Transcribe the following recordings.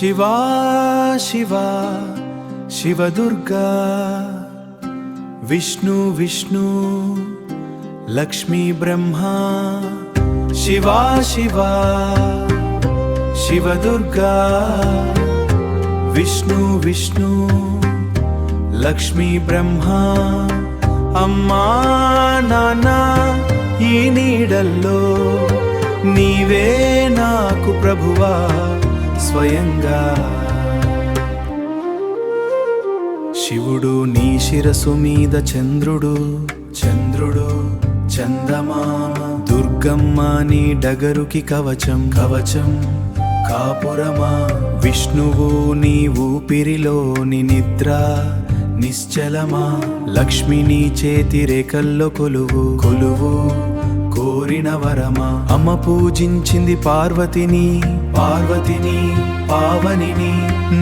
శివా శివా శివదుర్గా విష్ణు విష్ణు లక్ష్మీ బ్రహ్మా శివా శివా శివదుర్గా విష్ణు విష్ణు లక్ష్మీ బ్రహ్మా అమ్మా నాన్న ఈ నీడల్లో నీవే నాకు ప్రభువా స్వయంగా శివుడు నీ శిరసు మీద చంద్రుడు చంద్రుడు చందమామ దుర్గమ్మ నీ డగరుకి కవచం కవచం కాపురమా విష్ణువు నీ ఊపిరిలోని నిద్ర నిశ్చలమా లక్ష్మి నీ చేతి రేఖల్లో కొలువు కొలువు కోరిన వరమా అమ్మ పూజించింది పార్వతిని పార్వతిని పావనిని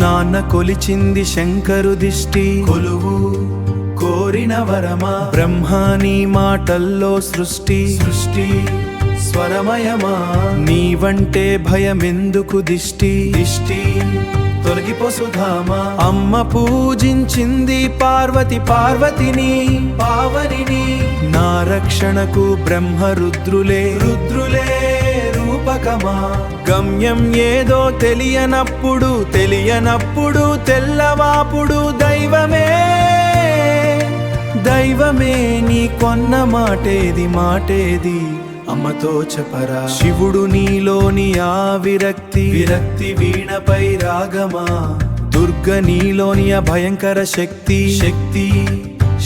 నాన్న కొలిచింది శంకరు దిష్టి కొలువు కోరిన వరమా బ్రహ్మాని మాటల్లో సృష్టి సృష్టి స్వరమయమా నీవంటే భయమెందుకు దిష్టి దిష్టి తొలగిపోసుధామా అమ్మ పూజించింది పార్వతి పార్వతిని పావనిని నా రక్షణకు బ్రహ్మ రుద్రులే రుద్రులే రూపకమా గమ్యం ఏదో తెలియనప్పుడు తెలియనప్పుడు తెల్లవాపుడు దైవమే దైవమే నీ కొన్న మాటేది మాటేది అమ్మతో చెప్పరా శివుడు నీలోని ఆ విరక్తి విరక్తి వీణపై రాగమా దుర్గ నీలోని ఆ భయంకర శక్తి శక్తి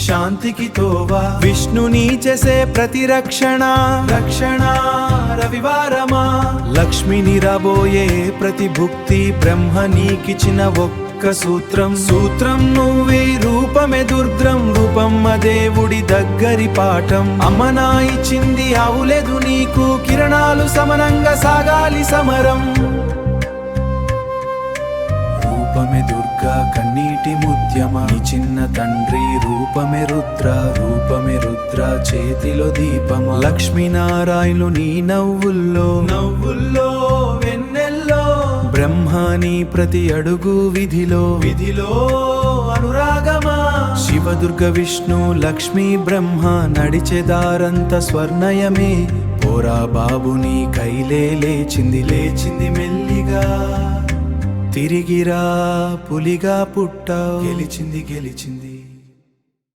శాంతికి తోవా విష్ణుని చేసే ప్రతి రక్షణ రక్షణ రవివారమా లక్ష్మిని రాబోయే ప్రతి భుక్తి బ్రహ్మ నీకిచ్చిన ఒక్క సూత్రం సూత్రం నువ్వే రూపమే దుర్ద్రం రూపమ్మ దేవుడి దగ్గరి పాఠం అమ్మనా ఇచ్చింది అవులేదు నీకు కిరణాలు సమనంగా సాగాలి సమరం రూపమే దుర్గా కన్నీటి ముత్యమా నీ చిన్న తండ్రి రూపమే రుద్ర చేతిలో దీపమా లక్ష్మీనారాయణులు నీ నవ్వుల్లో నవ్వుల్లో వెన్నెల్లో బ్రహ్మాని ప్రతి అడుగు విధిలో విధిలో అనురాగమా శివదుర్గ విష్ణు లక్ష్మీ బ్రహ్మ నడిచేదారంత స్వర్ణయమే పోరా బాబుని కైలే లేచింది లేచింది మెల్లిగా తిరిగిరా పులిగా పుట్టావు గెలిచింది గెలిచింది